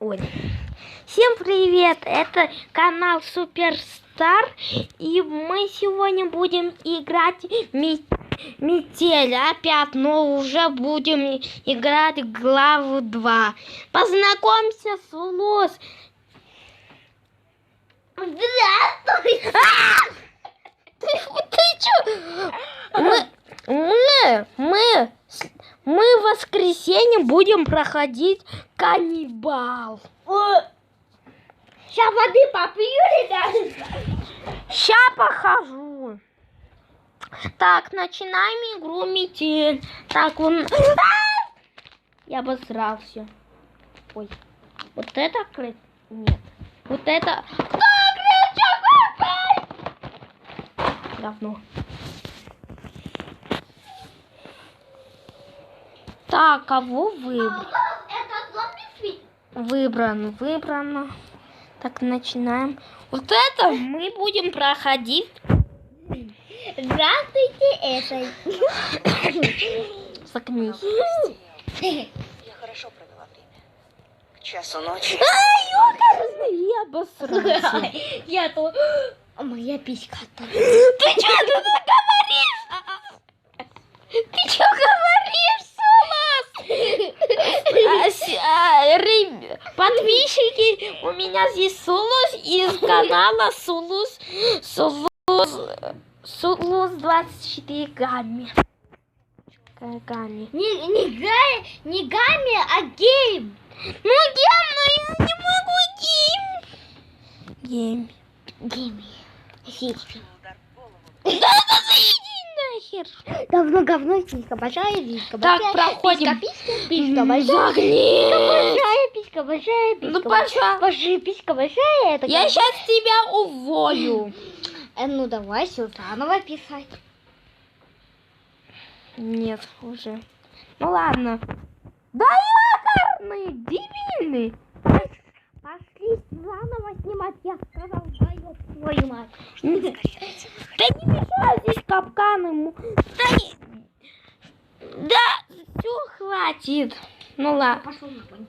Ой. Всем привет! Это канал Суперстар. И мы сегодня будем играть Метель. Опять, но уже будем играть главу 2. Познакомься с Лос. Здравствуй! Ты чё? Мы в воскресенье будем проходить каннибал. Сейчас воды попью, ребята. Ща похожу. Так, начинаем игру Метель. Так, он... Я обосрался. Ой. Вот это открыть? Нет. Вот это... Говно. Так, кого выбрать? Выбрано. Так, начинаем. Вот это мы будем проходить. Здравствуйте, это... Согнись. Я хорошо провела время. К часу ночи. Я обосрался. Я то... Моя писька там. Ты что тут говоришь? Ты что говоришь, Сулус? Подписчики, у меня здесь Сулус из канала Сулус 24 Гамми. Не гамми, а гейм. Ну, гейм, но я не могу гейм. Гейм. Да иди нахер. Говно, писька большая, писька большая. Так, проходим. Писька большая. Загни. Писька большая, Ну, пошла. писька большая. Это Я сейчас тебя уволю. Ну, давай все заново писать. Нет, уже. Ну, ладно. Да ёкарный, дебильный. Пошли заново снимать, я сказал, даёт твою мать. Да не мешай здесь капканы. Да, все, хватит. Ну ладно. Пошел на пень.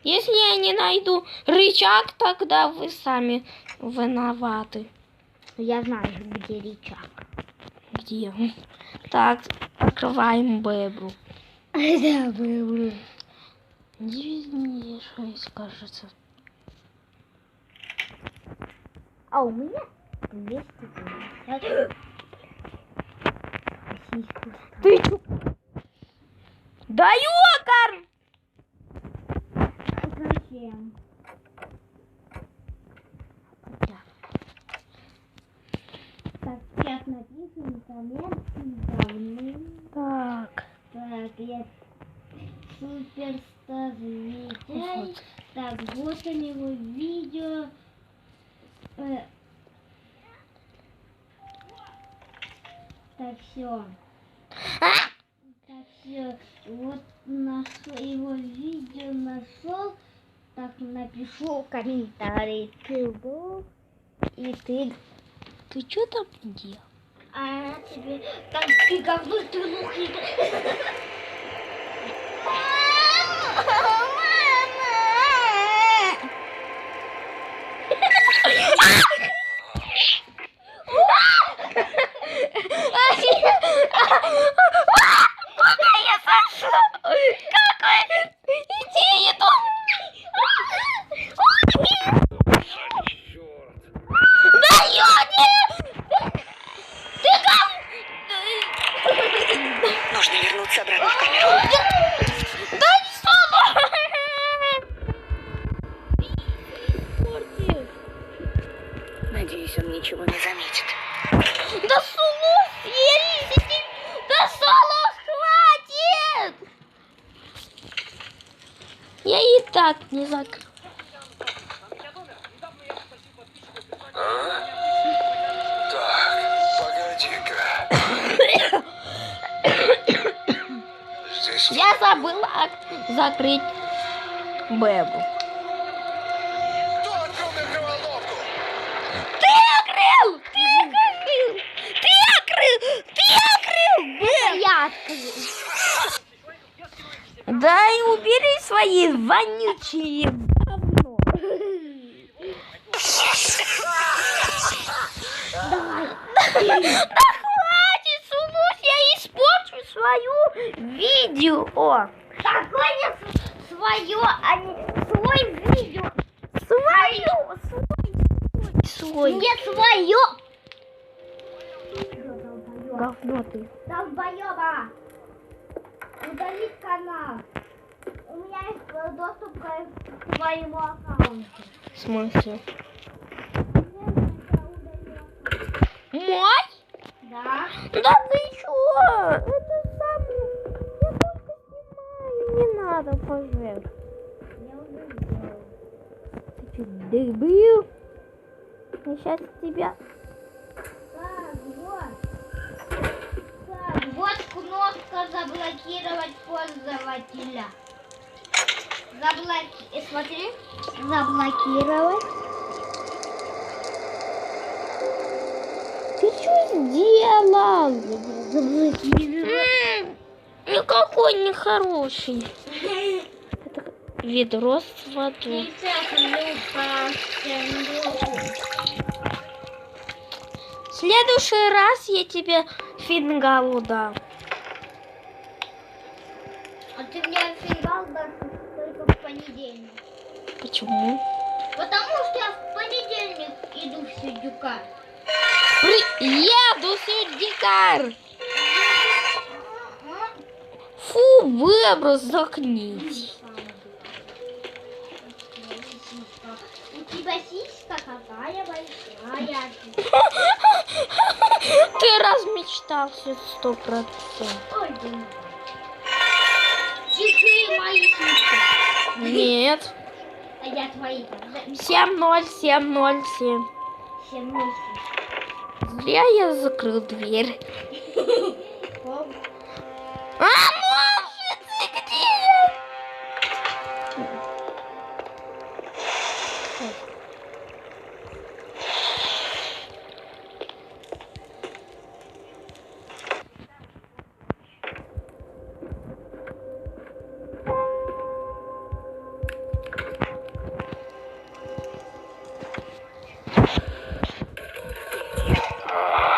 Если я не найду рычаг, тогда вы сами виноваты. Я знаю, где рычаг. Где? Так, открываем Бэбру. Да, Бэбру. 9, кажется. А у меня 250. Ты чё? Да ёкар! Зачем? Так, сейчас напишем комменты. Так. Так, я Суперстар Метель. Вот. Так, вот у него видео. Так, все. Так, все. Вот его видео нашел. Так, напишу комментарий. Ты был. И ты. Ты чё там делал? А тебе. Так, ты говно, ты лухи. Куда я сошла? Какой идиот! Да ёни! Ты как? Нужно вернуться обратно в камеру. Да не слова! Надеюсь, он ничего не заметит. Да Сулус, елизите! Да Сулус, хватит! Я и так не закрыл. Так, погоди-ка. Здесь Я забыла закрыть Бэбу. кто открыл микроволновку? Ты открыл! Бэб! Я открыл. Да и убери свои вонючие говно. Да хватит, Сулусь, я испорчу свою видео. Какое свое, а не свой видео. Свой. Не свое. Говно ты. Долбоеба. Удалить канал. У меня есть доступ к твоему аккаунту. В смысле? Мой? Да. Да ты чё? Это самое... Я только снимаю. Не надо, пожалуйста. Я уже сделал. Ты чё, дебил? Я сейчас тебя... Так, вот кнопка заблокировать пользователя. Смотри. Заблокировать. Ты что сделал? Никакой не хороший. Это ведро с водой. В следующий раз я тебе фингалу дам. А ты мне фингал дашь только в понедельник. Почему? Потому что я в понедельник иду в Сюдюка. Приеду, Сюдикар! Фу, выброс, заткнись. У тебя сиська какая большая. Ты размечтался 100%. Ой, блин. Чистые мои сиськи. Нет. А я твои. 7-0-7-0-7. 7 Зря я закрыл дверь. А ножицы где?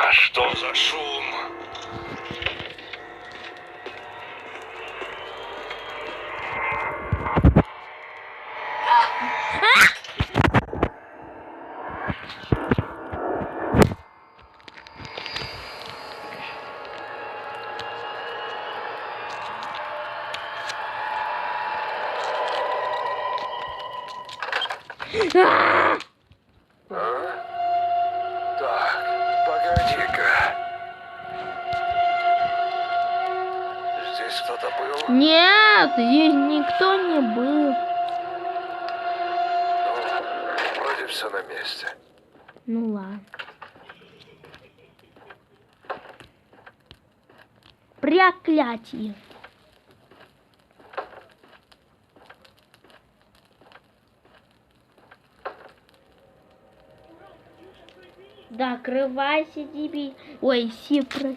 Что за шум? Так, погоди-ка. Здесь кто-то был? Нет, здесь никто не был. Ну, вроде все на месте. Ну ладно. Проклятие. Закрывайся, дебиль. Ой, Сипрос.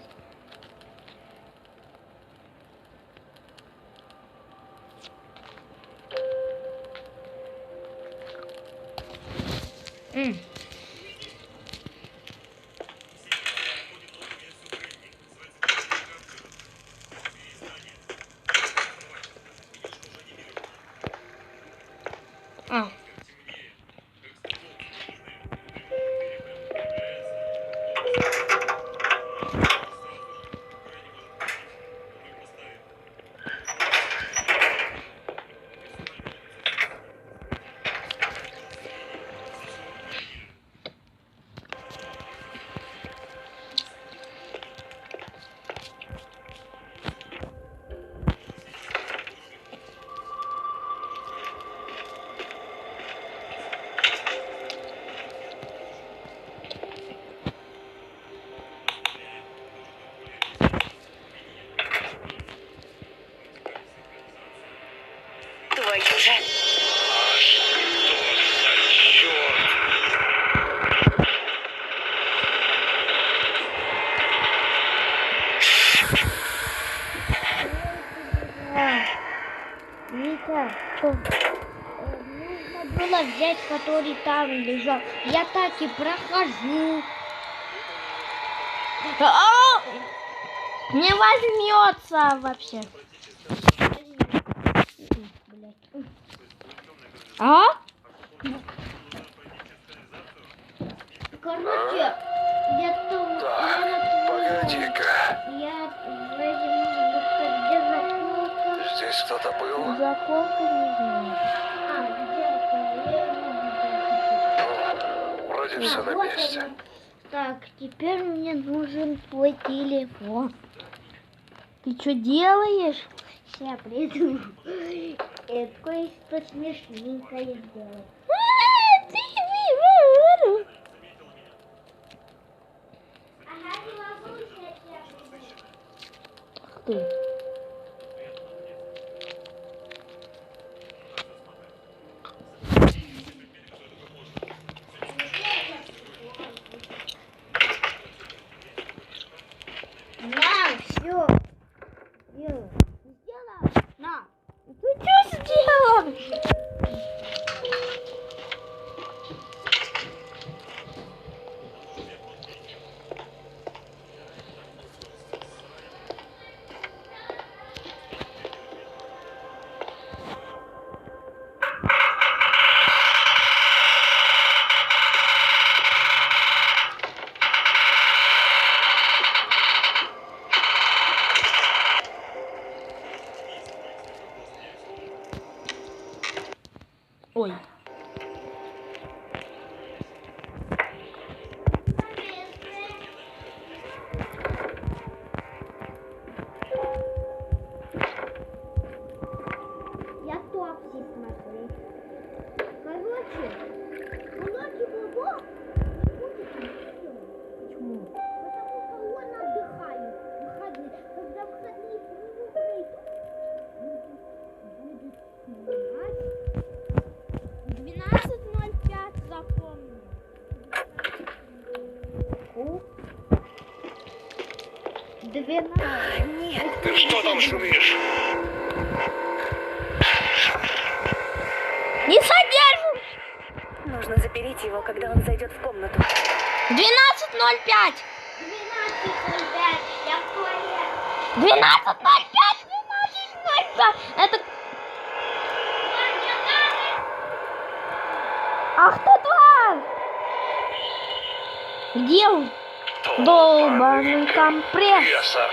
Что? Нужно было взять, который там лежал. Я так и прохожу. А! Не возьмется вообще. Блядь. А? Короче, Так, погоди-ка. я возьму вот где заколка. Здесь кто-то был? Заколка не знаю. Ну, вроде все на месте. Так, теперь мне нужен твой телефон. Ты что делаешь? Сейчас приду. Кое-что смешненькое сделать. Ух ты. На, все. Сделал. На. Ты что сделал? Ой. Я топси смотрю. Короче, уроки Бобо не будет ничего. Почему? Потому что он отдыхает. Выходные. Когда выходные будет снимать. 12:05 запомнил. 12. Нет. Ты что там шумишь? Не содержу. Нужно запереть его, когда он зайдет в комнату. 12:05. 12:05. Я в туалет. 12:05. 12:05. Это... Ах ты тварь! Где он? Долбаный компресс. Леса.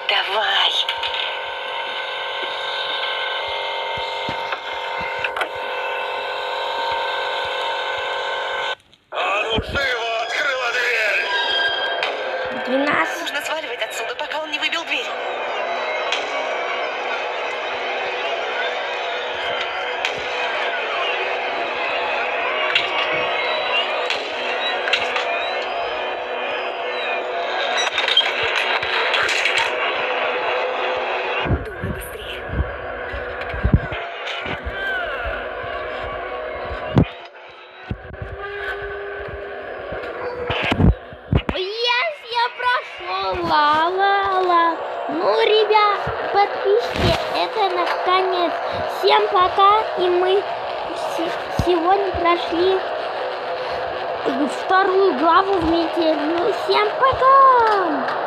Давай. А ну живо, открыла дверь! 12. Нужно сваливать отсюда, пока он не выбил дверь. Думай быстрее. Я прошел. Ла-ла-ла. Ну, ребят, подписчики, это наконец. Всем пока. И мы сегодня прошли вторую главу вместе. Ну, всем пока.